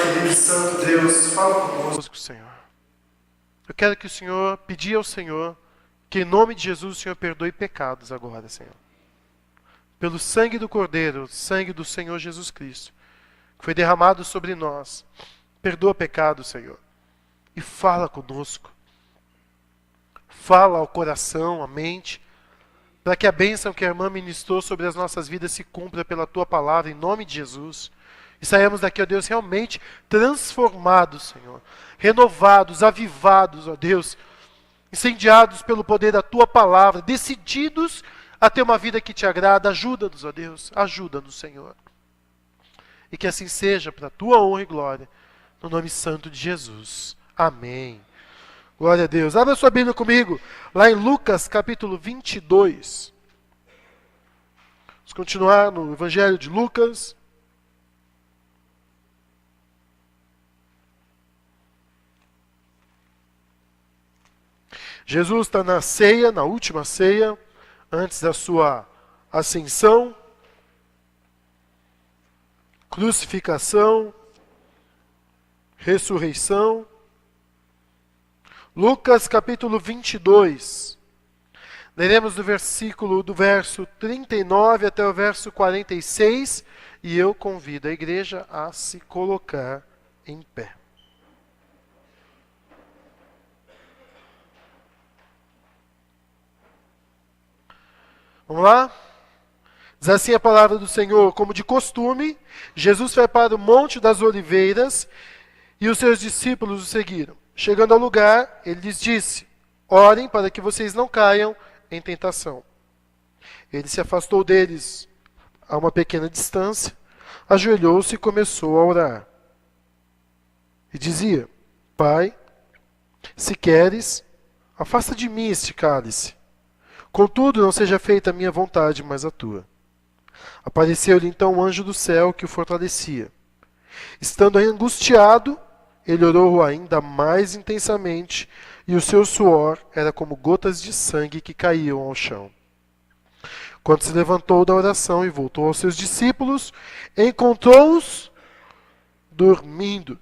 querido e santo Deus, fala conosco, Senhor. Eu quero que o Senhor, pedir ao Senhor, que em nome de Jesus o Senhor perdoe pecados agora, Senhor. Pelo sangue do Cordeiro, o sangue do Senhor Jesus Cristo, que foi derramado sobre nós. Perdoa pecados, Senhor. E fala conosco. Fala ao coração, à mente, para que a bênção que a irmã ministrou sobre as nossas vidas se cumpra pela Tua palavra, em nome de Jesus. E saímos daqui, ó Deus, realmente transformados, Senhor. Renovados, avivados, ó Deus. Incendiados pelo poder da Tua palavra. Decididos a ter uma vida que Te agrada. Ajuda-nos, ó Deus. Ajuda-nos, Senhor. E que assim seja para a Tua honra e glória. No nome santo de Jesus. Amém. Glória a Deus. Abra sua Bíblia comigo. Lá em Lucas capítulo 22. Vamos continuar no Evangelho de Lucas. Jesus está na ceia, na última ceia, antes da sua ascensão, crucificação, ressurreição. Lucas capítulo 22. Leremos do verso 39 até o verso 46, e eu convido a igreja a se colocar em pé. Vamos lá? Diz assim a palavra do Senhor: como de costume, Jesus foi para o Monte das Oliveiras e os seus discípulos o seguiram. Chegando ao lugar, ele lhes disse: orem para que vocês não caiam em tentação. Ele se afastou deles a uma pequena distância, ajoelhou-se e começou a orar. E dizia: Pai, se queres, afasta de mim este cálice. Contudo, não seja feita a minha vontade, mas a tua. Apareceu-lhe então um anjo do céu que o fortalecia. Estando angustiado, ele orou ainda mais intensamente, e o seu suor era como gotas de sangue que caíam ao chão. Quando se levantou da oração e voltou aos seus discípulos, encontrou-os dormindo,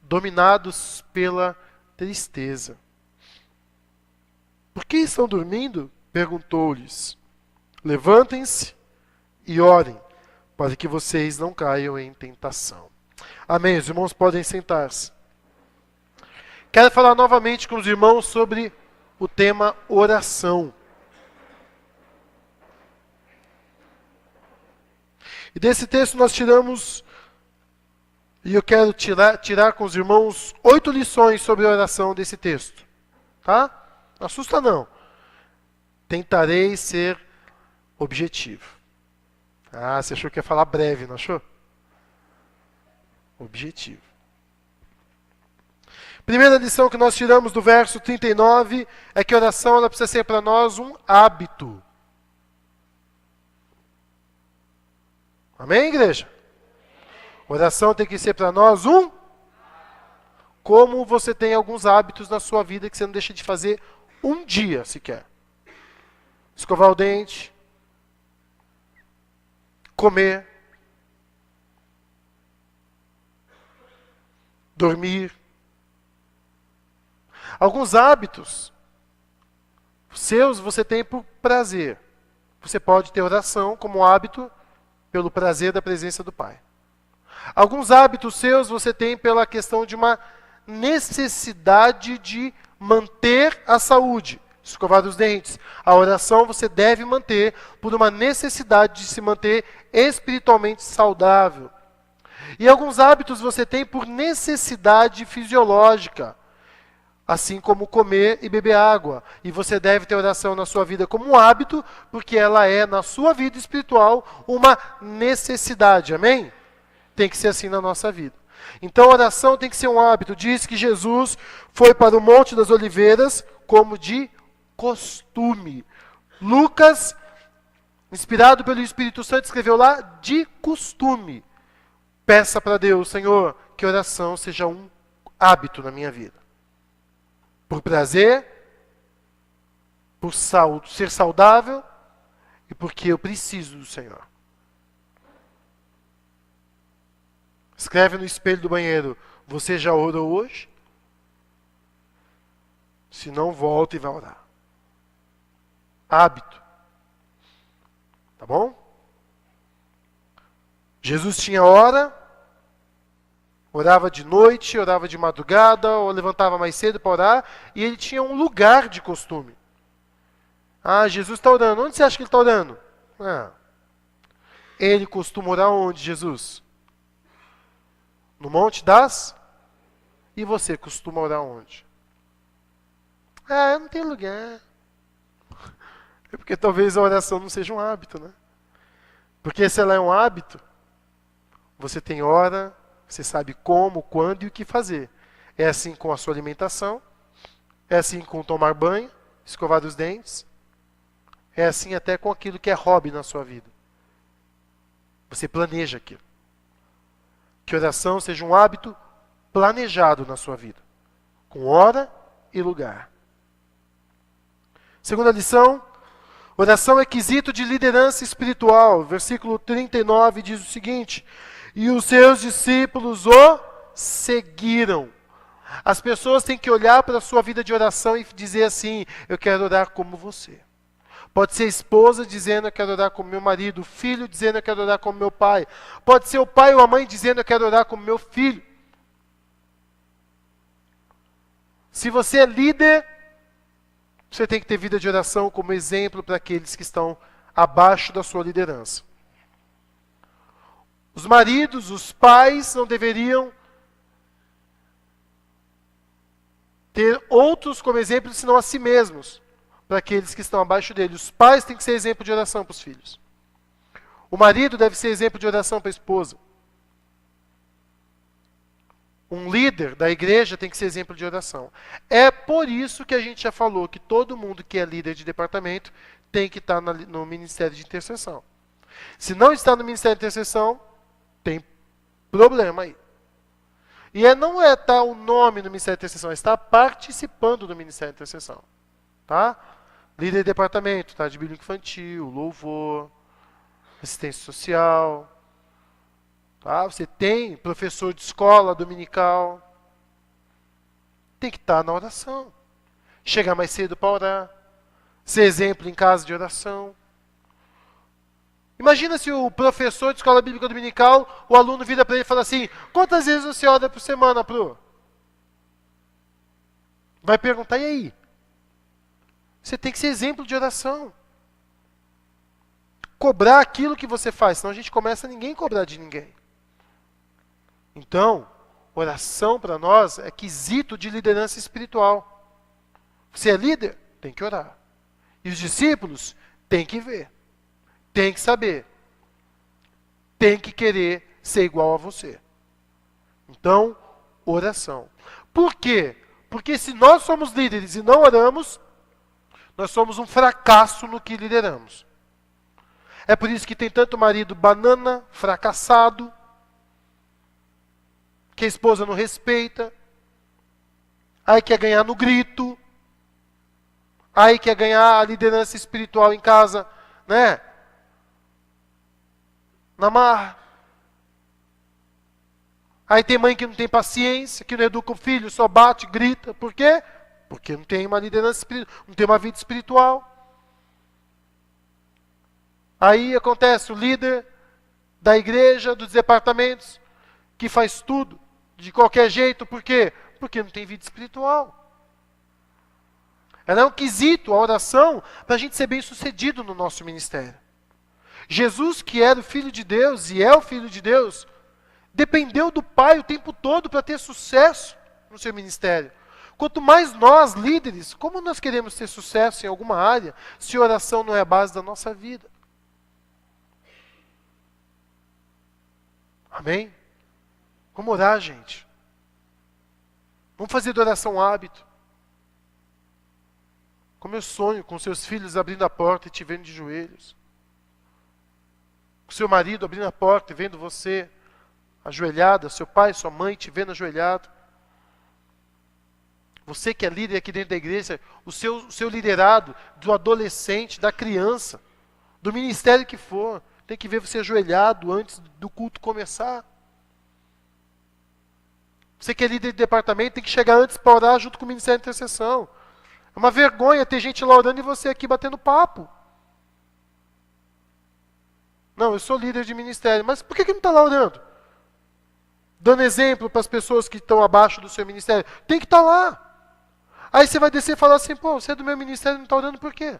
dominados pela tristeza. Por que estão dormindo? Perguntou-lhes. Levantem-se e orem, para que vocês não caiam em tentação. Amém. Os irmãos podem sentar-se. Quero falar novamente com os irmãos sobre o tema oração. E desse texto nós tiramos, e eu quero tirar com os irmãos 8 lições sobre a oração desse texto. Tá? Não assusta não. Tentarei ser objetivo. Ah, você achou que ia falar breve, não achou? Objetivo. Primeira lição que nós tiramos do verso 39 é que a oração ela precisa ser para nós um hábito. Amém, igreja? Oração tem que ser para nós um. Como você tem alguns hábitos na sua vida que você não deixa de fazer um dia sequer. Escovar o dente. Comer. Dormir. Alguns hábitos seus você tem por prazer. Você pode ter oração como hábito pelo prazer da presença do Pai. Alguns hábitos seus você tem pela questão de uma necessidade de manter a saúde. Escovar os dentes. A oração você deve manter por uma necessidade de se manter espiritualmente saudável. E alguns hábitos você tem por necessidade fisiológica, assim como comer e beber água. E você deve ter oração na sua vida como um hábito, porque ela é, na sua vida espiritual, uma necessidade. Amém? Tem que ser assim na nossa vida. Então a oração tem que ser um hábito. Diz que Jesus foi para o Monte das Oliveiras como de costume. Lucas, inspirado pelo Espírito Santo, escreveu lá de costume. Peça para Deus, Senhor, que a oração seja um hábito na minha vida. Por prazer, por ser saudável e porque eu preciso do Senhor. Escreve no espelho do banheiro: você já orou hoje? Se não, volta e vai orar. Hábito. Tá bom? Jesus tinha hora, orava de noite, orava de madrugada, ou levantava mais cedo para orar, e ele tinha um lugar de costume. Ah, Jesus está orando. Onde você acha que ele está orando? Ah, ele costuma orar onde, Jesus? No Monte das? E você costuma orar onde? Ah, eu não tenho lugar. É porque talvez a oração não seja um hábito, né? Porque se ela é um hábito, você tem hora, você sabe como, quando e o que fazer. É assim com a sua alimentação, é assim com tomar banho, escovar os dentes, é assim até com aquilo que é hobby na sua vida. Você planeja aquilo. Que oração seja um hábito planejado na sua vida, com hora e lugar. Segunda lição, oração é quesito de liderança espiritual. Versículo 39 diz o seguinte: e os seus discípulos o seguiram. As pessoas têm que olhar para a sua vida de oração e dizer assim: eu quero orar como você. Pode ser a esposa dizendo: eu quero orar como meu marido. O filho dizendo: eu quero orar como meu pai. Pode ser o pai ou a mãe dizendo: eu quero orar como meu filho. Se você é líder, você tem que ter vida de oração como exemplo para aqueles que estão abaixo da sua liderança. Os maridos, os pais não deveriam ter outros como exemplo, senão a si mesmos, para aqueles que estão abaixo dele. Os pais têm que ser exemplo de oração para os filhos. O marido deve ser exemplo de oração para a esposa. Um líder da igreja tem que ser exemplo de oração. É por isso que a gente já falou que todo mundo que é líder de departamento tem que estar no ministério de intercessão. Se não está no ministério de intercessão, tem problema aí. E não é estar o nome no ministério de intercessão, é estar participando do ministério de intercessão. Tá? Líder de departamento, tá? De bíblia infantil, louvor, assistência social. Tá? Você tem professor de escola dominical. Tem que estar na oração. Chegar mais cedo para orar. Ser exemplo em casa de oração. Imagina se o professor de escola bíblica dominical, o aluno vira para ele e fala assim: quantas vezes você ora por semana, Pro? Vai perguntar: e aí? Você tem que ser exemplo de oração. Cobrar aquilo que você faz, senão a gente começa a ninguém cobrar de ninguém. Então, oração para nós é quesito de liderança espiritual. Você é líder? Tem que orar. E os discípulos? Tem que ver. Tem que saber. Tem que querer ser igual a você. Então, oração. Por quê? Porque se nós somos líderes e não oramos, nós somos um fracasso no que lideramos. É por isso que tem tanto marido banana, fracassado, que a esposa não respeita, aí quer ganhar no grito, aí quer ganhar a liderança espiritual em casa, né? Na marra. Aí tem mãe que não tem paciência, que não educa o filho, só bate, grita. Por quê? Porque não tem uma liderança espiritual, não tem uma vida espiritual. Aí acontece o líder da igreja, dos departamentos, que faz tudo de qualquer jeito. Por quê? Porque não tem vida espiritual. Ela é um quesito, a oração, para a gente ser bem sucedido no nosso ministério. Jesus, que era o Filho de Deus e é o Filho de Deus, dependeu do Pai o tempo todo para ter sucesso no seu ministério. Quanto mais nós, líderes, como nós queremos ter sucesso em alguma área, se oração não é a base da nossa vida? Amém? Vamos orar, gente. Vamos fazer de oração um hábito. Como eu sonho com seus filhos abrindo a porta e te vendo de joelhos. Com seu marido abrindo a porta e vendo você ajoelhada, seu pai, sua mãe te vendo ajoelhado. Você que é líder aqui dentro da igreja, o seu liderado, do adolescente, da criança, do ministério que for, tem que ver você ajoelhado antes do culto começar. Você que é líder de departamento tem que chegar antes para orar junto com o Ministério de Intercessão. É uma vergonha ter gente lá orando e você aqui batendo papo. Não, eu sou líder de ministério, mas por que não está lá orando? Dando exemplo para as pessoas que estão abaixo do seu ministério. Tem que estar lá. Aí você vai descer e falar assim, pô, você é do meu ministério e não está orando por quê?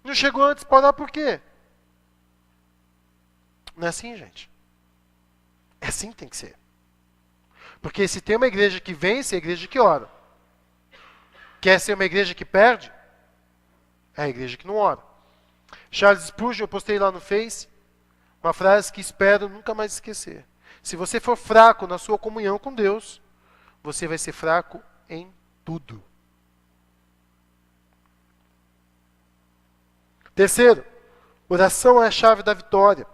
Não chegou antes para orar por quê? Não é assim, gente. É assim que tem que ser. Porque se tem uma igreja que vence, é a igreja que ora. Quer ser uma igreja que perde? É a igreja que não ora. Charles Spurgeon, eu postei lá no Face, uma frase que espero nunca mais esquecer. Se você for fraco na sua comunhão com Deus, você vai ser fraco em tudo. Terceiro, oração é a chave da vitória.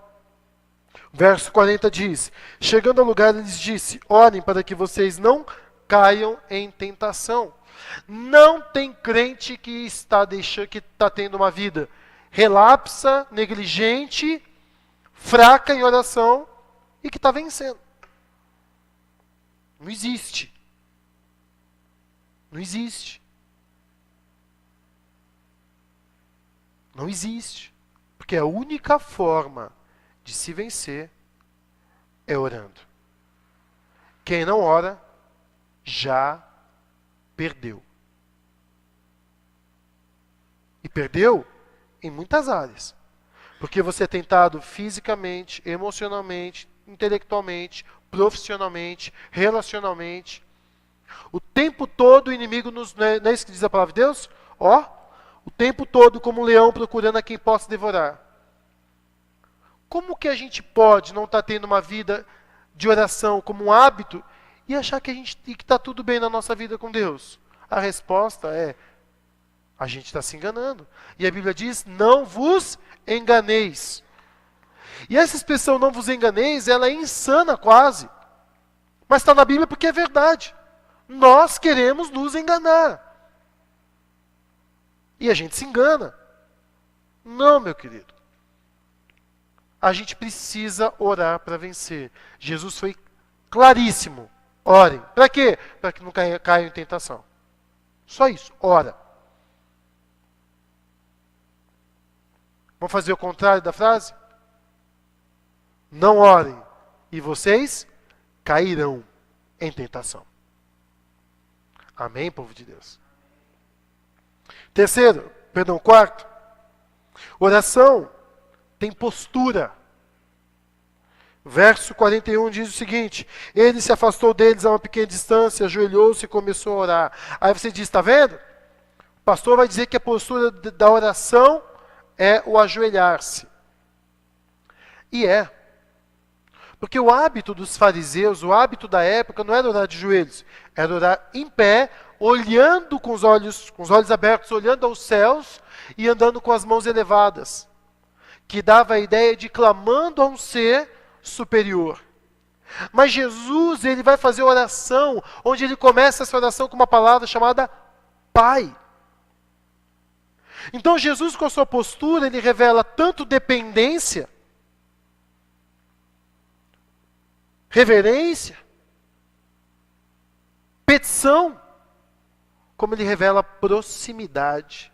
Verso 40 diz, chegando ao lugar, ele lhes disse, orem para que vocês não caiam em tentação. Não tem crente que está tendo uma vida relapsa, negligente, fraca em oração e que está vencendo. Não existe. Não existe. Não existe. Porque a única forma de se vencer é orando. Quem não ora, já perdeu. E perdeu em muitas áreas. Porque você é tentado fisicamente, emocionalmente, intelectualmente, profissionalmente, relacionalmente. O tempo todo o inimigo nos... Não é isso que diz a palavra de Deus? Ó, o tempo todo como um leão procurando a quem possa devorar. Como que a gente pode não estar tendo uma vida de oração como um hábito e achar que está tudo bem na nossa vida com Deus? A resposta é, a gente está se enganando. E a Bíblia diz, não vos enganeis. E essa expressão, não vos enganeis, ela é insana quase. Mas está na Bíblia porque é verdade. Nós queremos nos enganar. E a gente se engana. Não, meu querido. A gente precisa orar para vencer. Jesus foi claríssimo. Orem. Para quê? Para que não caiam em tentação. Só isso. Ora. Vamos fazer o contrário da frase? Não orem, e vocês cairão em tentação. Amém, povo de Deus? Quarto. Oração tem postura. Verso 41 diz o seguinte, ele se afastou deles a uma pequena distância, ajoelhou-se e começou a orar. Aí você diz, está vendo? O pastor vai dizer que a postura da oração é o ajoelhar-se. E é. Porque o hábito dos fariseus, o hábito da época, não era orar de joelhos, era orar em pé, olhando com os olhos abertos, olhando aos céus e andando com as mãos elevadas, que dava a ideia de clamando a um ser superior. Mas Jesus, ele vai fazer oração, onde ele começa essa oração com uma palavra chamada Pai. Então Jesus, com a sua postura, ele revela tanto dependência, reverência, petição, como ele revela proximidade.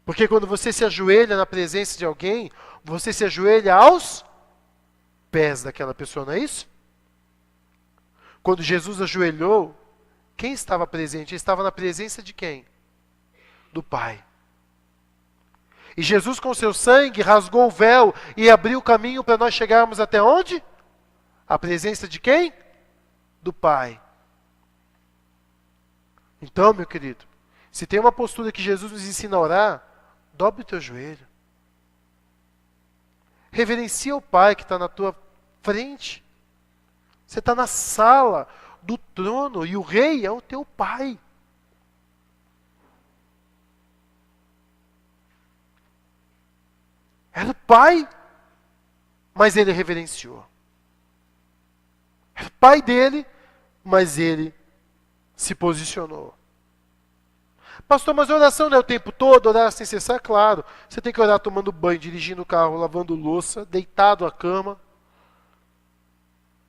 Porque quando você se ajoelha na presença de alguém, você se ajoelha aos pés daquela pessoa, não é isso? Quando Jesus ajoelhou, quem estava presente? Ele estava na presença de quem? Do Pai. E Jesus com seu sangue rasgou o véu e abriu o caminho para nós chegarmos até onde? A presença de quem? Do Pai. Então, meu querido, se tem uma postura que Jesus nos ensina a orar, dobre o teu joelho. Reverencia o Pai que está na tua frente. Você está na sala do trono e o rei é o teu Pai. Era o Pai, mas ele reverenciou. Era o Pai dele, mas ele se posicionou. Pastor, mas a oração não é o tempo todo, orar sem cessar? Claro. Você tem que orar tomando banho, dirigindo o carro, lavando louça, deitado à cama.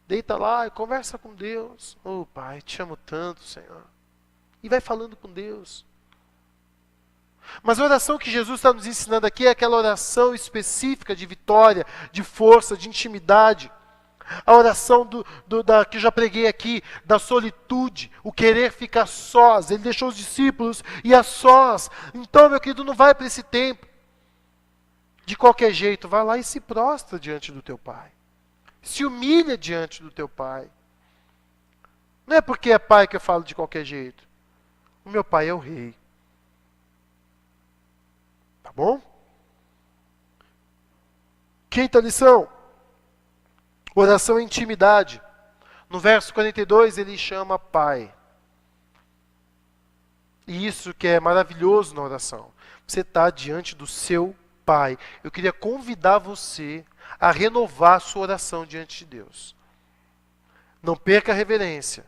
Deita lá e conversa com Deus. Oh, Pai, te amo tanto, Senhor. E vai falando com Deus. Mas a oração que Jesus está nos ensinando aqui é aquela oração específica de vitória, de força, de intimidade. A oração que eu já preguei aqui, da solitude, o querer ficar sós. Ele deixou os discípulos e a sós. Então, meu querido, não vai para esse tempo. De qualquer jeito, vai lá e se prostra diante do teu Pai. Se humilha diante do teu Pai. Não é porque é pai que eu falo de qualquer jeito. O meu Pai é o Rei. Tá bom? Quinta lição. Oração em intimidade. No verso 42 ele chama Pai. E isso que é maravilhoso na oração. Você está diante do seu Pai. Eu queria convidar você a renovar a sua oração diante de Deus. Não perca a reverência.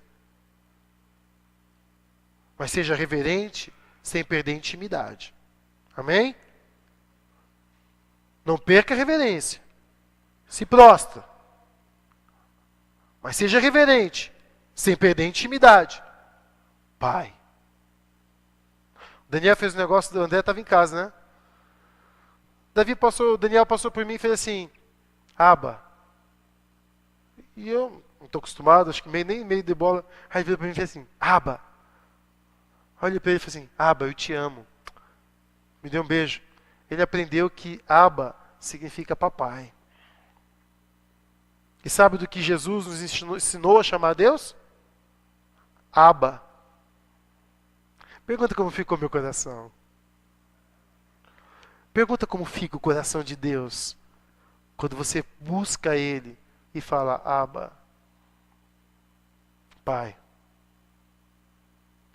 Mas seja reverente sem perder a intimidade. Amém? Não perca a reverência. Se prostra. Mas seja reverente, sem perder a intimidade. Pai. O Daniel fez um negócio, o André estava em casa, né? O Daniel passou por mim e fez assim, Aba. E eu não estou acostumado, acho que nem meio de bola. Aí ele veio para mim e fez assim, Aba. Olha para ele e falei assim, Aba, eu te amo. Me deu um beijo. Ele aprendeu que Aba significa papai. E sabe do que Jesus nos ensinou a chamar Deus? Aba. Pergunta como ficou meu coração. Pergunta como fica o coração de Deus quando você busca Ele e fala, Aba, Pai.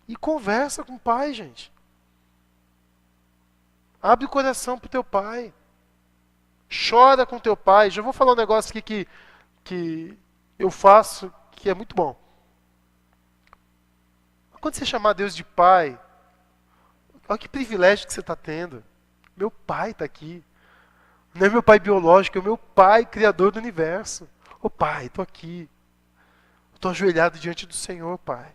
E conversa com o Pai, gente. Abre o coração para o teu Pai. Chora com o teu Pai. Já vou falar um negócio aqui que eu faço que é muito bom. Quando você chamar Deus de Pai, olha que privilégio que você está tendo. Meu Pai está aqui. Não é meu Pai biológico, é o meu Pai Criador do universo. Ô Pai, estou aqui. Estou ajoelhado diante do Senhor, Pai.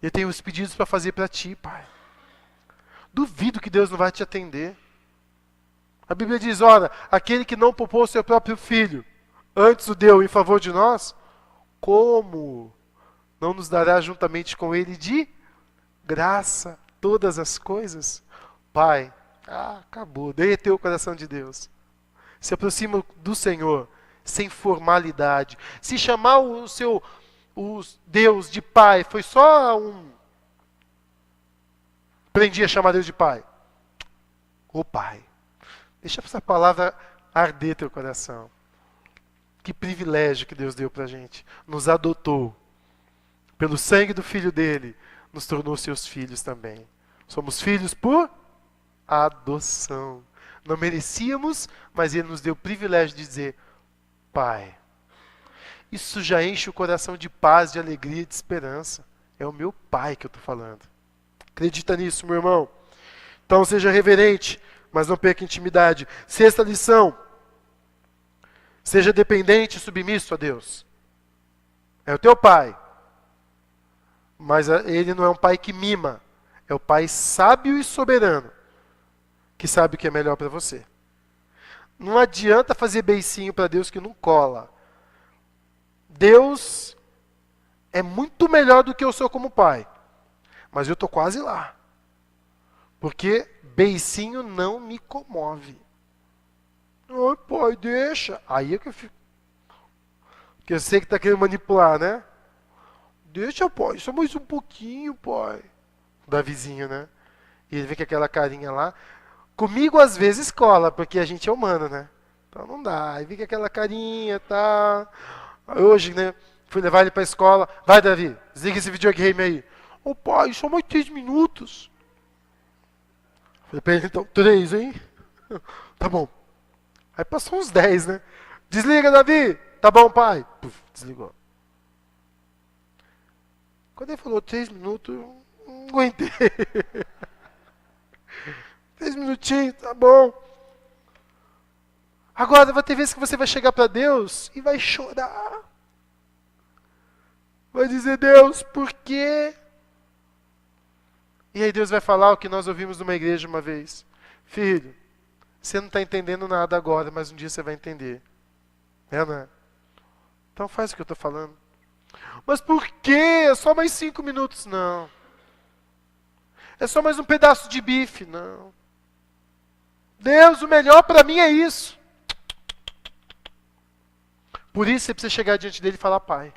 Eu tenho os pedidos para fazer para Ti, Pai. Duvido que Deus não vai te atender. A Bíblia diz, ora, aquele que não poupou o seu próprio filho, antes o deu em favor de nós, como não nos dará juntamente com ele de graça todas as coisas? Pai, acabou, derreteu o coração de Deus. Se aproxima do Senhor, sem formalidade. Se chamar o Deus de Pai, foi só aprendi a chamar Deus de Pai. Ô Pai, deixa essa palavra arder teu coração. Que privilégio que Deus deu pra gente. Nos adotou. Pelo sangue do Filho dele, nos tornou seus filhos também. Somos filhos por adoção. Não merecíamos, mas ele nos deu o privilégio de dizer, Pai. Isso já enche o coração de paz, de alegria, de esperança. É o meu Pai que eu estou falando. Acredita nisso, meu irmão. Então seja reverente, mas não perca intimidade. Sexta lição. Seja dependente e submisso a Deus. É o teu Pai. Mas ele não é um Pai que mima. É o Pai sábio e soberano. Que sabe o que é melhor para você. Não adianta fazer beicinho para Deus que não cola. Deus é muito melhor do que eu sou como pai. Mas eu estou quase lá. Porque beicinho não me comove. Ai, pai, deixa. Aí é que eu fico. Porque eu sei que está querendo manipular, né? Deixa, pai, só mais um pouquinho, pai. Da vizinha, né? E ele vem com aquela carinha lá. Comigo às vezes cola, porque a gente é humano, né? Então não dá. Aí vem com aquela carinha, tá? Hoje, né? Fui levar ele para a escola. Vai, Davi, desliga esse videogame aí. Ô pai, só mais 3 minutos. Falei pra ele, então, 3, hein? Tá bom. Aí passou uns 10, né? Desliga, Davi. Tá bom, pai. Puf, desligou. Quando ele falou 3 minutos, aguentei. 3 minutinhos, tá bom. Agora, vai ter vezes que você vai chegar para Deus e vai chorar. Vai dizer, Deus, por quê? E aí Deus vai falar o que nós ouvimos numa igreja uma vez. Filho, você não está entendendo nada agora, mas um dia você vai entender. Não é? Então faz o que eu estou falando. Mas por quê? É só mais 5 minutos? Não. É só mais um pedaço de bife? Não. Deus, o melhor para mim é isso. Por isso você precisa chegar diante dele e falar, Pai.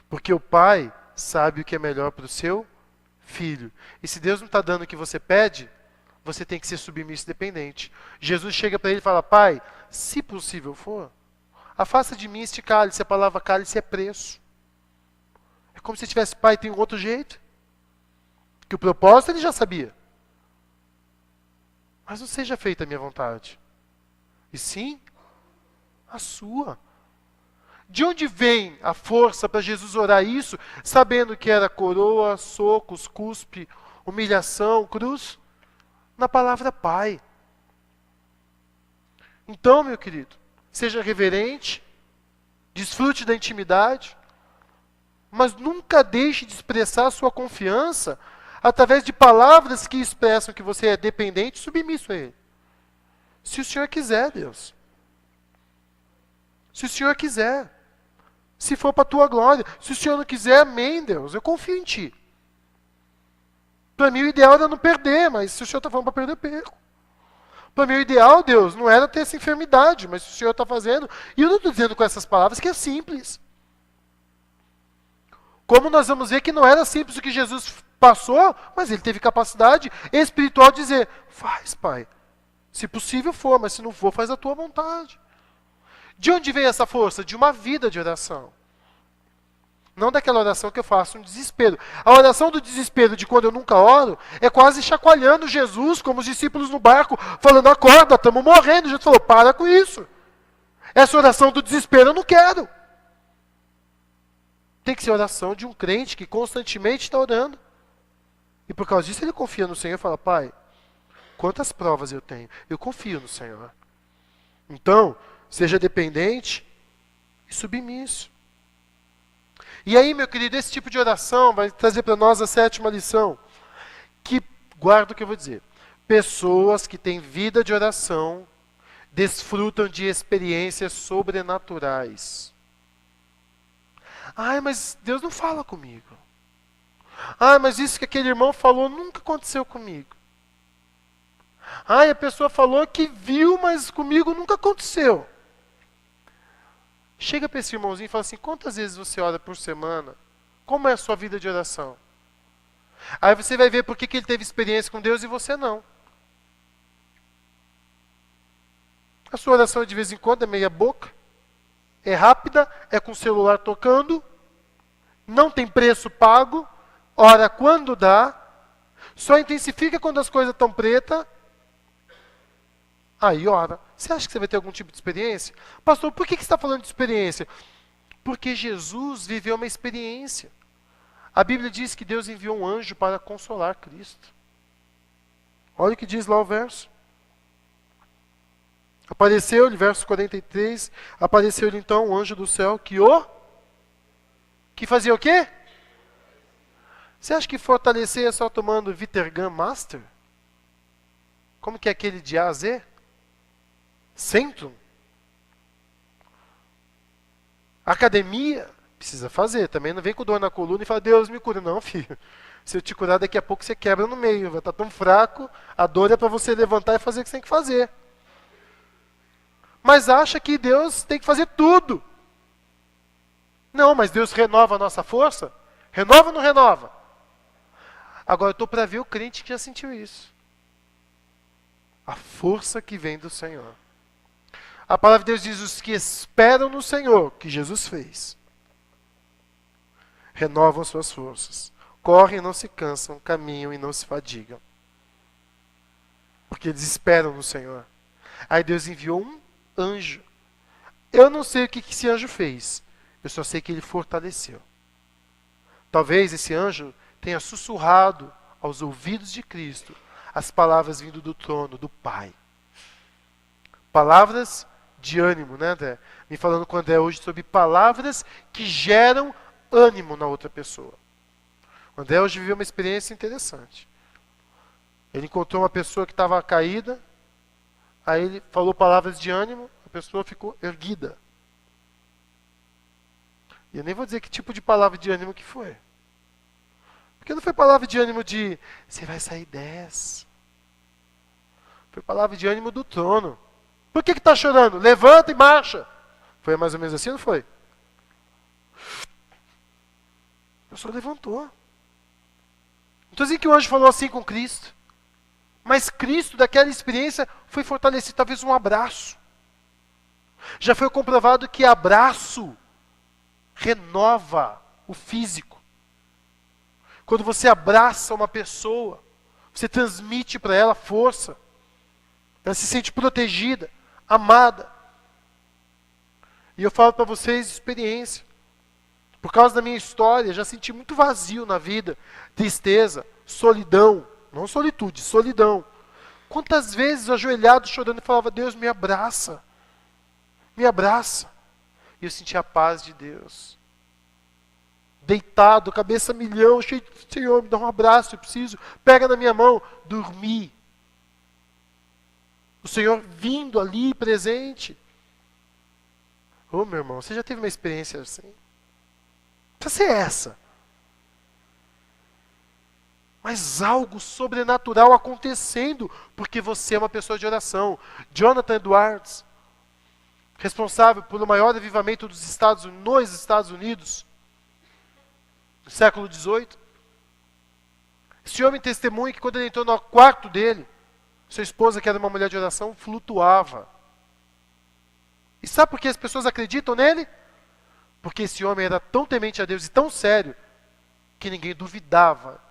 Porque o Pai sabe o que é melhor para o seu filho. E se Deus não está dando o que você pede, você tem que ser submisso e dependente. Jesus chega para ele e fala, Pai, se possível for, afasta de mim este cálice. A palavra cálice é preço. É como se tivesse, Pai, tem um outro jeito. Que o propósito ele já sabia. Mas não seja feita a minha vontade. E sim, a sua. De onde vem a força para Jesus orar isso, sabendo que era coroa, socos, cuspe, humilhação, cruz? Na palavra Pai. Então, meu querido, seja reverente, desfrute da intimidade, mas nunca deixe de expressar a sua confiança através de palavras que expressam que você é dependente e submisso a Ele. Se o Senhor quiser, Deus. Se o Senhor quiser. Se for para a tua glória. Se o Senhor não quiser, amém, Deus. Eu confio em Ti. Para mim o ideal era não perder, mas se o Senhor está falando para perder, eu perco. Para mim o ideal, Deus, não era ter essa enfermidade, mas se o Senhor está fazendo, e eu não estou dizendo com essas palavras que é simples. Como nós vamos ver que não era simples o que Jesus passou, mas ele teve capacidade espiritual de dizer, faz, Pai. Se possível for, mas se não for, faz a tua vontade. De onde vem essa força? De uma vida de oração. Não daquela oração que eu faço um desespero. A oração do desespero de quando eu nunca oro é quase chacoalhando Jesus, como os discípulos no barco, falando, acorda, estamos morrendo. Jesus falou, para com isso. Essa oração do desespero eu não quero. Tem que ser oração de um crente que constantemente está orando. E por causa disso ele confia no Senhor e fala, Pai, quantas provas eu tenho? Eu confio no Senhor. Então, seja dependente e submisso. E aí, meu querido, esse tipo de oração vai trazer para nós a 7ª lição. Que, guarda o que eu vou dizer. Pessoas que têm vida de oração desfrutam de experiências sobrenaturais. Ai, mas Deus não fala comigo. Ai, mas isso que aquele irmão falou nunca aconteceu comigo. Ai, a pessoa falou que viu, mas comigo nunca aconteceu. Chega para esse irmãozinho e fala assim, quantas vezes você ora por semana? Como é a sua vida de oração? Aí você vai ver por que ele teve experiência com Deus e você não. A sua oração de vez em quando é meia boca, é rápida, é com o celular tocando, não tem preço pago, ora quando dá, só intensifica quando as coisas estão pretas, aí ora. Você acha que você vai ter algum tipo de experiência? Pastor, por que você está falando de experiência? Porque Jesus viveu uma experiência. A Bíblia diz que Deus enviou um anjo para consolar Cristo. Olha o que diz lá o verso. Apareceu-lhe, verso 43, apareceu-lhe então um anjo do céu que fazia o quê? Você acha que fortalecer é só tomando Vitergan Master? Como que é aquele de A a Z? Centrum? Academia? Precisa fazer. Também não vem com dor na coluna e fala, Deus me cura. Não, filho. Se eu te curar, daqui a pouco você quebra no meio. Vai estar tão fraco, a dor é para você levantar e fazer o que você tem que fazer. Mas acha que Deus tem que fazer tudo. Não, mas Deus renova a nossa força? Renova ou não renova? Agora eu estou para ver o crente que já sentiu isso. A força que vem do Senhor. A palavra de Deus diz, os que esperam no Senhor, que Jesus fez, renovam suas forças. Correm e não se cansam, caminham e não se fadigam. Porque eles esperam no Senhor. Aí Deus enviou um anjo. Eu não sei o que esse anjo fez. Eu só sei que ele fortaleceu. Talvez esse anjo tenha sussurrado aos ouvidos de Cristo as palavras vindo do trono do Pai. Palavras de ânimo, né, André? Me falando com o André hoje sobre palavras que geram ânimo na outra pessoa. O André hoje viveu uma experiência interessante. Ele encontrou uma pessoa que estava caída, aí ele falou palavras de ânimo, a pessoa ficou erguida. E eu nem vou dizer que tipo de palavra de ânimo que foi. Porque não foi palavra de ânimo de, você vai sair 10. Foi palavra de ânimo do trono. Por que está chorando? Levanta e marcha. Foi mais ou menos assim, não foi? A pessoa levantou. Não estou dizendo que o anjo falou assim com Cristo. Mas Cristo, daquela experiência, foi fortalecido, talvez um abraço. Já foi comprovado que abraço renova o físico. Quando você abraça uma pessoa, você transmite para ela força. Ela se sente protegida, amada. E eu falo para vocês experiência. Por causa da minha história, já senti muito vazio na vida, tristeza, solidão. Não solitude, solidão. Quantas vezes ajoelhado, chorando, e falava, Deus, me abraça. Me abraça. E eu sentia a paz de Deus. Deitado, cabeça a milhão, cheio de Senhor, me dá um abraço, eu preciso. Pega na minha mão, dormi. O Senhor vindo ali, presente. Ô, meu irmão, você já teve uma experiência assim? Precisa ser essa. Mas algo sobrenatural acontecendo, porque você é uma pessoa de oração. Jonathan Edwards, responsável pelo maior avivamento nos Estados Unidos, no século XVIII. Esse homem testemunha que quando ele entrou no quarto dele, sua esposa, que era uma mulher de oração, flutuava. E sabe por que as pessoas acreditam nele? Porque esse homem era tão temente a Deus e tão sério, que ninguém duvidava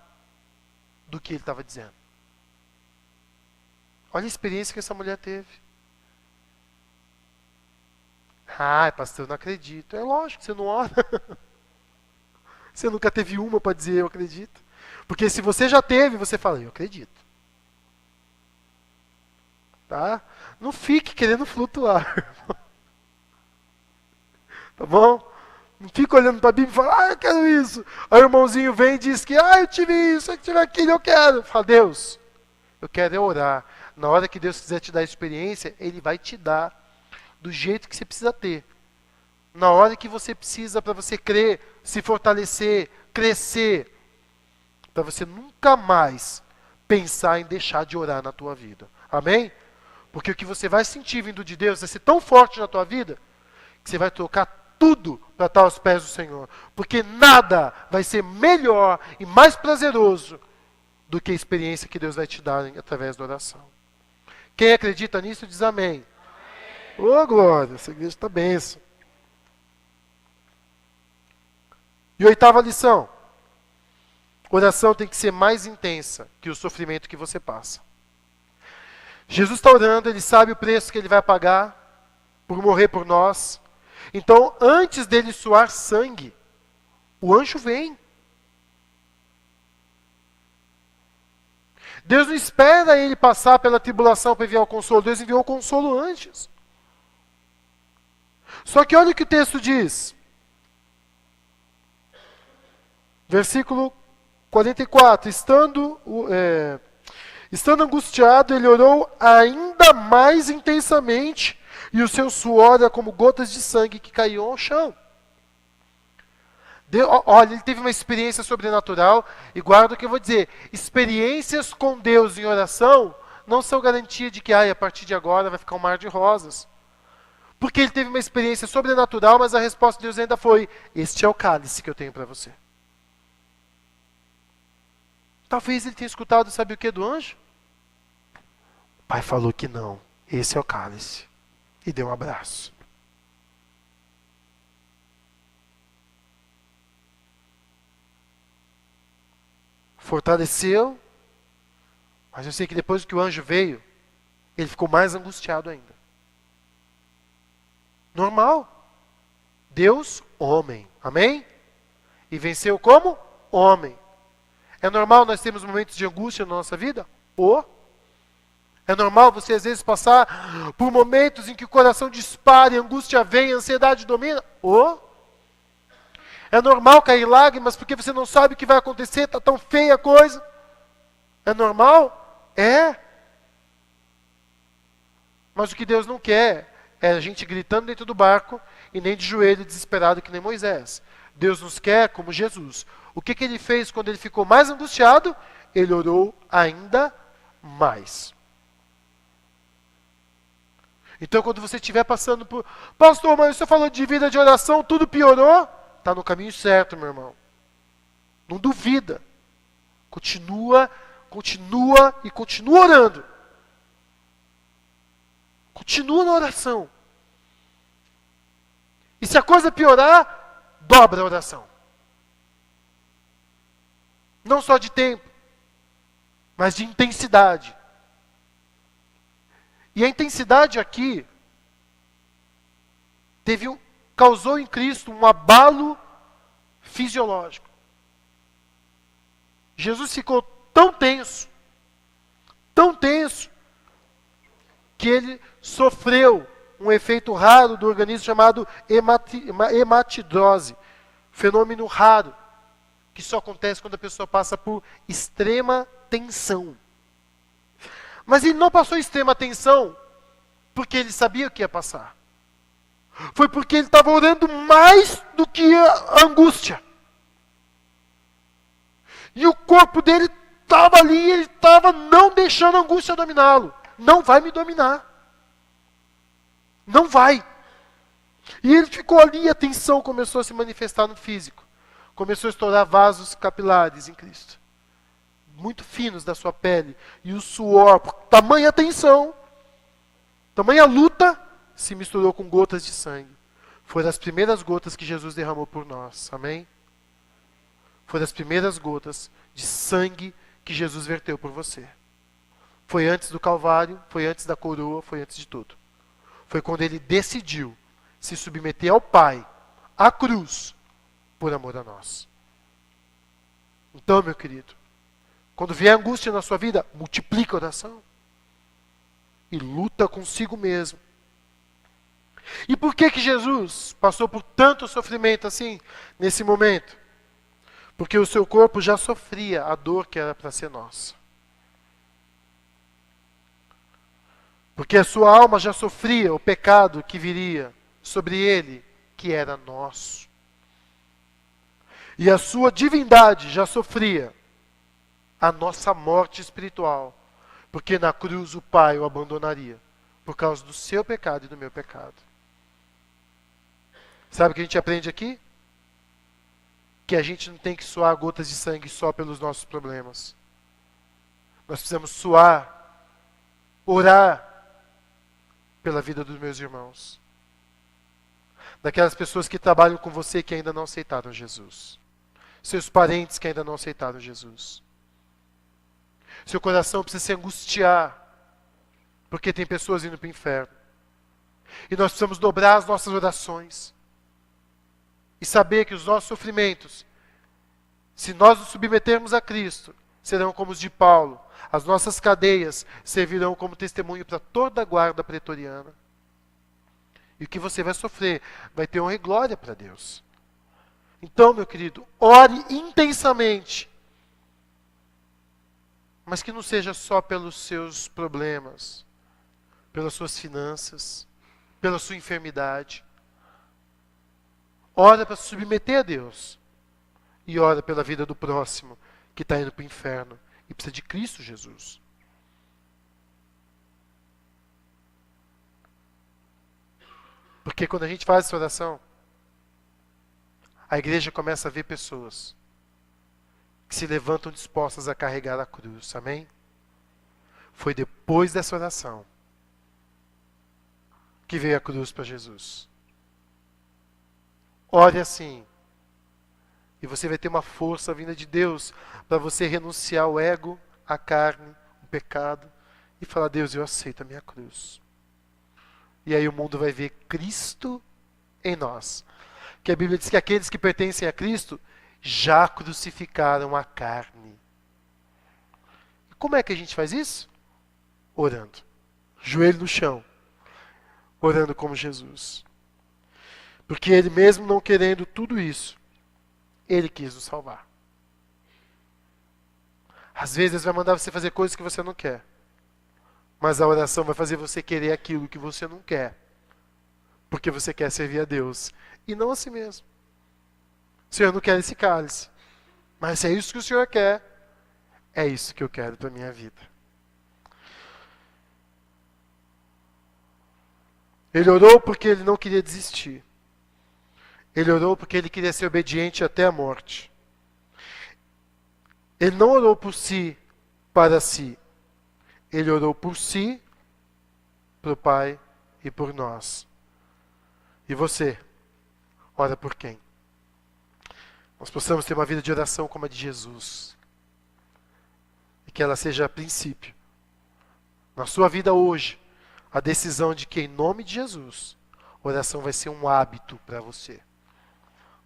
do que ele estava dizendo. Olha a experiência que essa mulher teve. Ah, pastor, eu não acredito. É lógico, você não ora. Você nunca teve uma para dizer eu acredito. Porque se você já teve, você fala, eu acredito. Tá? Não fique querendo flutuar. Tá bom? Não fica olhando para a Bíblia e fala, eu quero isso. Aí o irmãozinho vem e diz que, eu tive isso, eu tive aquilo, eu quero. Fala, Deus, eu quero é orar. Na hora que Deus quiser te dar a experiência, Ele vai te dar do jeito que você precisa ter. Na hora que você precisa para você crer, se fortalecer, crescer. Para você nunca mais pensar em deixar de orar na tua vida. Amém? Porque o que você vai sentir vindo de Deus vai ser tão forte na tua vida, que você vai trocar tudo para estar aos pés do Senhor. Porque nada vai ser melhor e mais prazeroso do que a experiência que Deus vai te dar através da oração. Quem acredita nisso diz amém. Ô, glória, essa igreja está benção. E oitava lição. Oração tem que ser mais intensa que o sofrimento que você passa. Jesus está orando, Ele sabe o preço que Ele vai pagar por morrer por nós. Então, antes dele suar sangue, o anjo vem. Deus não espera ele passar pela tribulação para enviar o consolo. Deus enviou o consolo antes. Só que olha o que o texto diz. Versículo 44. Estando angustiado, ele orou ainda mais intensamente, e o seu suor era como gotas de sangue que caíam ao chão. Olha, ele teve uma experiência sobrenatural, e guarda o que eu vou dizer. Experiências com Deus em oração não são garantia de que a partir de agora vai ficar um mar de rosas. Porque ele teve uma experiência sobrenatural, mas a resposta de Deus ainda foi, este é o cálice que eu tenho para você. Talvez ele tenha escutado, sabe o que do anjo? O pai falou que não, esse é o cálice. E deu um abraço. Fortaleceu, mas eu sei que depois que o anjo veio, ele ficou mais angustiado ainda. Normal. Deus, homem. Amém? E venceu como? Homem. É normal nós termos momentos de angústia na nossa vida? É normal você às vezes passar por momentos em que o coração dispara, e a angústia vem, a ansiedade domina? É normal cair lágrimas porque você não sabe o que vai acontecer, está tão feia a coisa? É normal? É. Mas o que Deus não quer é a gente gritando dentro do barco e nem de joelho desesperado que nem Moisés. Deus nos quer como Jesus. O que ele fez quando ele ficou mais angustiado? Ele orou ainda mais. Então quando você estiver passando por... Pastor, mas você falou de vida de oração, tudo piorou? Está no caminho certo, meu irmão. Não duvida. Continua orando. Continua na oração. E se a coisa piorar, dobra a oração. Não só de tempo, mas de intensidade. E a intensidade aqui causou em Cristo um abalo fisiológico. Jesus ficou tão tenso, que ele sofreu um efeito raro do organismo chamado hematidrose. Fenômeno raro, que só acontece quando a pessoa passa por extrema tensão. Mas ele não passou extrema tensão porque ele sabia o que ia passar. Foi porque ele estava orando mais do que a angústia. E o corpo dele estava ali, ele estava não deixando a angústia dominá-lo. Não vai me dominar. Não vai. E ele ficou ali e a tensão começou a se manifestar no físico. Começou a estourar vasos capilares em Cristo. Muito finos da sua pele. E o suor, por tamanha tensão, tamanha luta, se misturou com gotas de sangue. Foram as primeiras gotas que Jesus derramou por nós. Amém? Foram as primeiras gotas de sangue que Jesus verteu por você. Foi antes do Calvário, foi antes da coroa, foi antes de tudo. Foi quando ele decidiu se submeter ao Pai, à cruz, por amor a nós. Então, meu querido, quando vier angústia na sua vida, multiplica a oração. E luta consigo mesmo. E por que Jesus passou por tanto sofrimento assim, nesse momento? Porque o seu corpo já sofria a dor que era para ser nossa. Porque a sua alma já sofria o pecado que viria sobre ele, que era nosso. E a sua divindade já sofria a nossa morte espiritual, porque na cruz o Pai o abandonaria, por causa do seu pecado e do meu pecado. Sabe o que a gente aprende aqui? Que a gente não tem que suar gotas de sangue só pelos nossos problemas. Nós precisamos suar, orar pela vida dos meus irmãos. Daquelas pessoas que trabalham com você que ainda não aceitaram Jesus. Seus parentes que ainda não aceitaram Jesus. Seu coração precisa se angustiar, porque tem pessoas indo para o inferno. E nós precisamos dobrar as nossas orações. E saber que os nossos sofrimentos, se nós nos submetermos a Cristo, serão como os de Paulo. As nossas cadeias servirão como testemunho para toda a guarda pretoriana. E o que você vai sofrer vai ter honra e glória para Deus. Então, meu querido, ore intensamente. Mas que não seja só pelos seus problemas, pelas suas finanças, pela sua enfermidade. Ora para se submeter a Deus. E ora pela vida do próximo, que está indo para o inferno. E precisa de Cristo Jesus. Porque quando a gente faz essa oração, a igreja começa a ver pessoas que se levantam dispostas a carregar a cruz. Amém? Foi depois dessa oração que veio a cruz para Jesus. Ore assim. E você vai ter uma força vinda de Deus para você renunciar ao ego, à carne, ao pecado e falar: Deus, eu aceito a minha cruz. E aí o mundo vai ver Cristo em nós. Que a Bíblia diz que aqueles que pertencem a Cristo já crucificaram a carne. Como é que a gente faz isso? Orando. Joelho no chão. Orando como Jesus. Porque Ele mesmo não querendo tudo isso, Ele quis nos salvar. Às vezes Deus vai mandar você fazer coisas que você não quer. Mas a oração vai fazer você querer aquilo que você não quer. Porque você quer servir a Deus. E não a si mesmo. Senhor, eu não quero esse cálice. Mas se é isso que o Senhor quer, é isso que eu quero para a minha vida. Ele orou porque ele não queria desistir. Ele orou porque ele queria ser obediente até a morte. Ele não orou por si, para si. Ele orou por si, para o Pai e por nós. E você, ora por quem? Nós possamos ter uma vida de oração como a de Jesus. E que ela seja a princípio. Na sua vida hoje, a decisão de que em nome de Jesus, oração vai ser um hábito para você.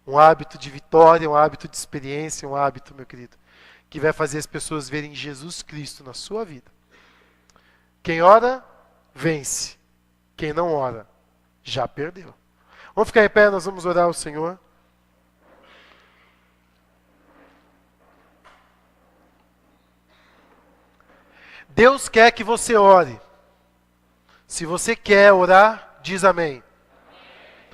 Um hábito de vitória, um hábito de experiência, um hábito, meu querido, que vai fazer as pessoas verem Jesus Cristo na sua vida. Quem ora, vence. Quem não ora, já perdeu. Vamos ficar em pé, nós vamos orar ao Senhor. Deus quer que você ore. Se você quer orar, diz amém.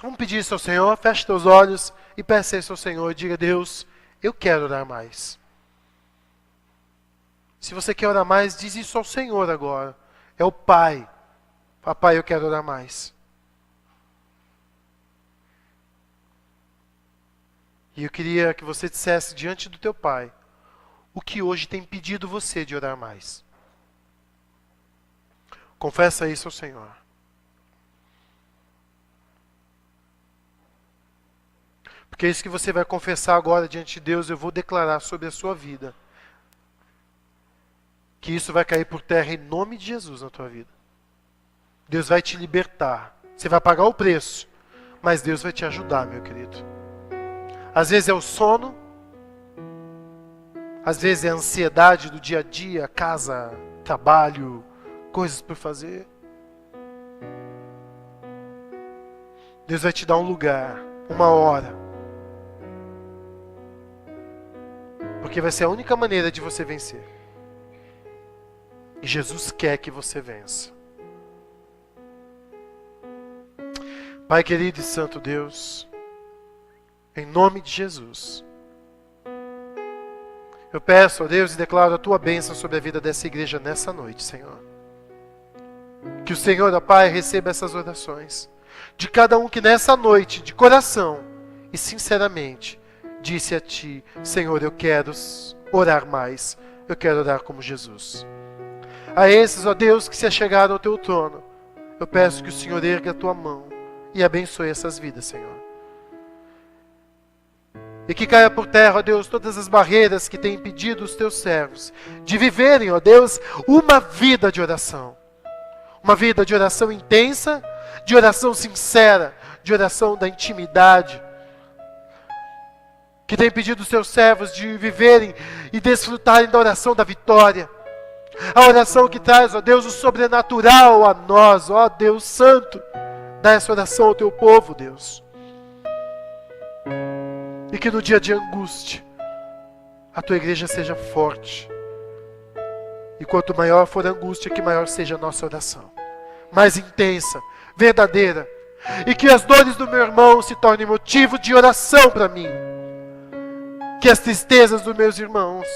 Vamos pedir isso ao Senhor, feche teus olhos e peça isso ao Senhor. Diga, Deus, eu quero orar mais. Se você quer orar mais, diz isso ao Senhor agora. É o Pai. Papai, eu quero orar mais. E eu queria que você dissesse diante do teu Pai o que hoje tem impedido você de orar mais. Confessa isso ao Senhor. Porque é isso que você vai confessar agora diante de Deus, eu vou declarar sobre a sua vida. Que isso vai cair por terra em nome de Jesus na tua vida. Deus vai te libertar. Você vai pagar o preço, mas Deus vai te ajudar, meu querido. Às vezes é o sono, às vezes é a ansiedade do dia a dia, casa, trabalho, coisas por fazer. Deus vai te dar um lugar, uma hora. Porque vai ser a única maneira de você vencer. E Jesus quer que você vença. Pai querido e santo Deus, em nome de Jesus, eu peço a Deus e declaro a tua bênção sobre a vida dessa igreja nessa noite, Senhor. Que o Senhor, ó Pai, receba essas orações de cada um que nessa noite, de coração e sinceramente, disse a Ti, Senhor, eu quero orar mais, eu quero orar como Jesus. A esses, ó Deus, que se achegaram ao Teu trono, eu peço que o Senhor erga a Tua mão e abençoe essas vidas, Senhor. E que caia por terra, ó Deus, todas as barreiras que têm impedido os Teus servos de viverem, ó Deus, uma vida de oração. Uma vida de oração intensa, de oração sincera, de oração da intimidade. Que tem impedido os Teus servos de viverem e desfrutarem da oração da vitória. A oração que traz, ó Deus, o sobrenatural a nós, ó Deus Santo. Dá essa oração ao Teu povo, Deus. E que no dia de angústia, a Tua igreja seja forte. E quanto maior for a angústia, que maior seja a nossa oração. Mais intensa, verdadeira. E que as dores do meu irmão se tornem motivo de oração para mim. Que as tristezas dos meus irmãos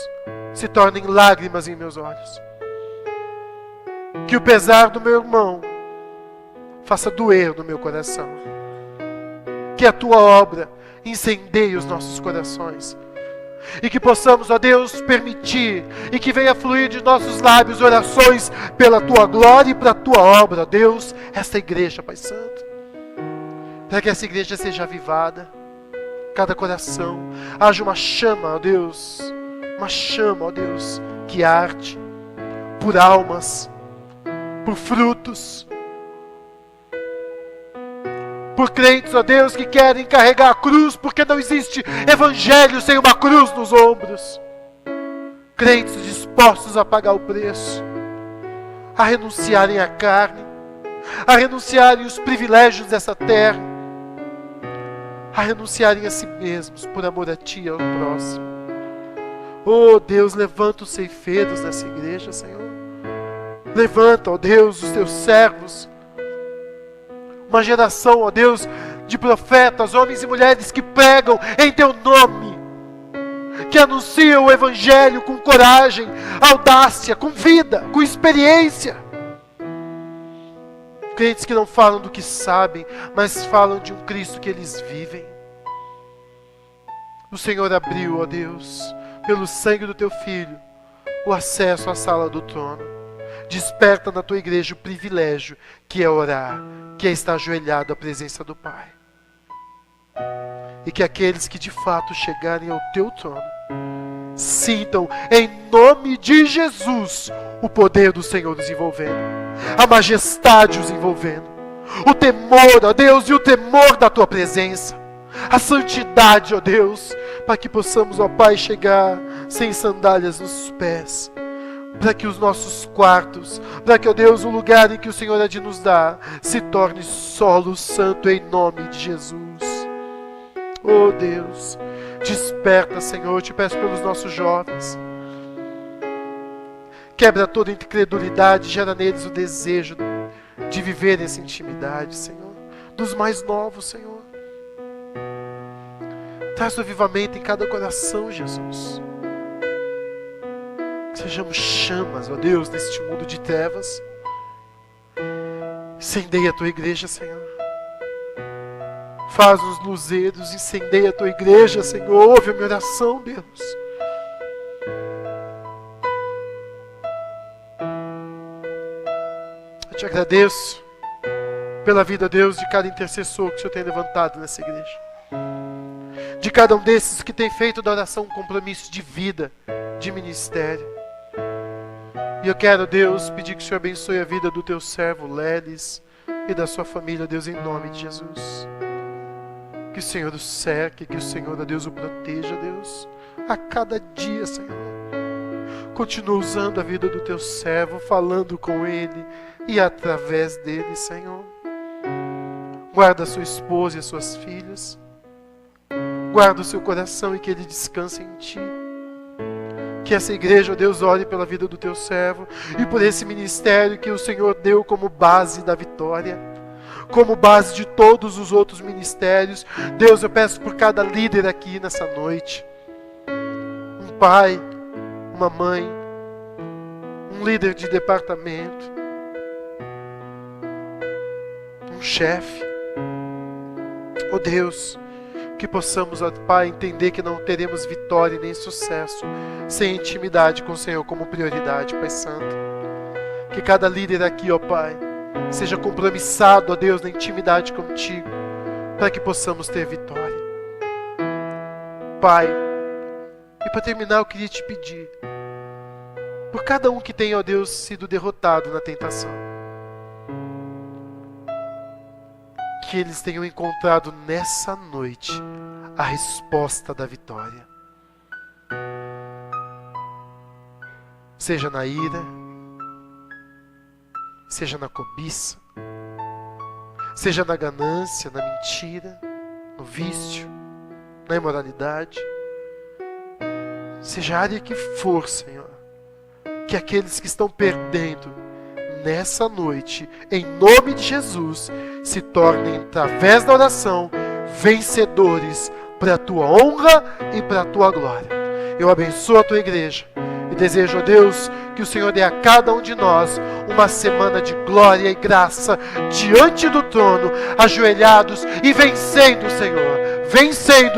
se tornem lágrimas em meus olhos. Que o pesar do meu irmão faça doer no meu coração. Que a Tua obra incendeie os nossos corações. E que possamos, ó Deus, permitir e que venha fluir de nossos lábios orações pela Tua glória e para a Tua obra, ó Deus, esta igreja, Pai Santo. Para que essa igreja seja avivada, cada coração, haja uma chama, ó Deus, uma chama, ó Deus, que arde por almas, por frutos, por crentes, ó Deus, que querem carregar a cruz, porque não existe evangelho sem uma cruz nos ombros. Crentes dispostos dispostos a pagar o preço, a renunciarem à carne, a renunciarem os privilégios dessa terra, a renunciarem a si mesmos por amor a Ti e ao próximo. Oh Deus, levanta os ceifeiros dessa igreja, Senhor. Levanta, ó Deus, os Teus servos. Uma geração, ó Deus, de profetas, homens e mulheres que pregam em Teu nome, que anunciam o Evangelho com coragem, audácia, com vida, com experiência. Crentes que não falam do que sabem, mas falam de um Cristo que eles vivem. O Senhor abriu, ó Deus, pelo sangue do Teu Filho, o acesso à sala do trono. Desperta na Tua igreja o privilégio que é orar, que é estar ajoelhado à presença do Pai. E que aqueles que de fato chegarem ao Teu trono sintam, em nome de Jesus, o poder do Senhor os envolvendo, a majestade os envolvendo, o temor, ó Deus, e o temor da Tua presença, a santidade, ó Deus, para que possamos, ó Pai, chegar sem sandálias nos pés, para que os nossos quartos, para que, ó Deus, o lugar em que o Senhor há de nos dar, se torne solo santo em nome de Jesus. Oh Deus, desperta, Senhor, eu te peço pelos nossos jovens. Quebra toda incredulidade, gera neles o desejo de viver essa intimidade, Senhor. Dos mais novos, Senhor. Traz o avivamento em cada coração, Jesus. Sejamos chamas, ó Deus, neste mundo de trevas. Incendeia a Tua igreja, Senhor. Faz-nos luzeiros, incendeia a Tua igreja, Senhor. Ouve a minha oração, Deus. Eu te agradeço pela vida, Deus, de cada intercessor que o Senhor tem levantado nessa igreja. De cada um desses que tem feito da oração um compromisso de vida, de ministério. E eu quero, Deus, pedir que o Senhor abençoe a vida do Teu servo Lelis e da sua família, Deus, em nome de Jesus. Que o Senhor o cerque, que o Senhor, Deus, o proteja, Deus, a cada dia, Senhor. Continua usando a vida do Teu servo, falando com ele e através dele, Senhor. Guarda a sua esposa e as suas filhas. Guarda o seu coração e que ele descanse em Ti. Que essa igreja, ó Deus, ore pela vida do Teu servo e por esse ministério que o Senhor deu como base da vitória, como base de todos os outros ministérios. Deus, eu peço por cada líder aqui nessa noite. Um pai, uma mãe, um líder de departamento, um chefe. Ó Deus, que possamos, ó Pai, entender que não teremos vitória nem sucesso sem intimidade com o Senhor como prioridade, Pai Santo. Que cada líder aqui, ó Pai, seja compromissado, ó Deus, na intimidade contigo, para que possamos ter vitória. Pai, e para terminar eu queria te pedir, por cada um que tem, ó Deus, sido derrotado na tentação, que eles tenham encontrado nessa noite a resposta da vitória. Seja na ira, seja na cobiça, seja na ganância, na mentira, no vício, na imoralidade, seja a área que for, Senhor, que aqueles que estão perdendo nessa noite, em nome de Jesus, se tornem, através da oração, vencedores para a Tua honra e para a Tua glória. Eu abençoo a Tua igreja e desejo, ó Deus, que o Senhor dê a cada um de nós uma semana de glória e graça diante do trono, ajoelhados e vencendo,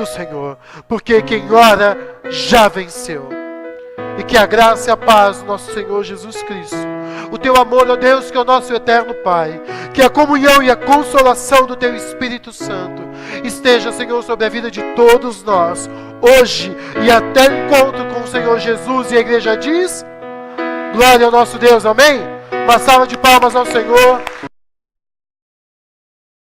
Senhor, porque quem ora já venceu. E que a graça e a paz do nosso Senhor Jesus Cristo, o Teu amor, ó Deus, que é o nosso eterno Pai, que a comunhão e a consolação do Teu Espírito Santo esteja, Senhor, sobre a vida de todos nós, hoje e até o encontro com o Senhor Jesus. E a igreja diz: glória ao nosso Deus, amém? Uma salva de palmas ao Senhor.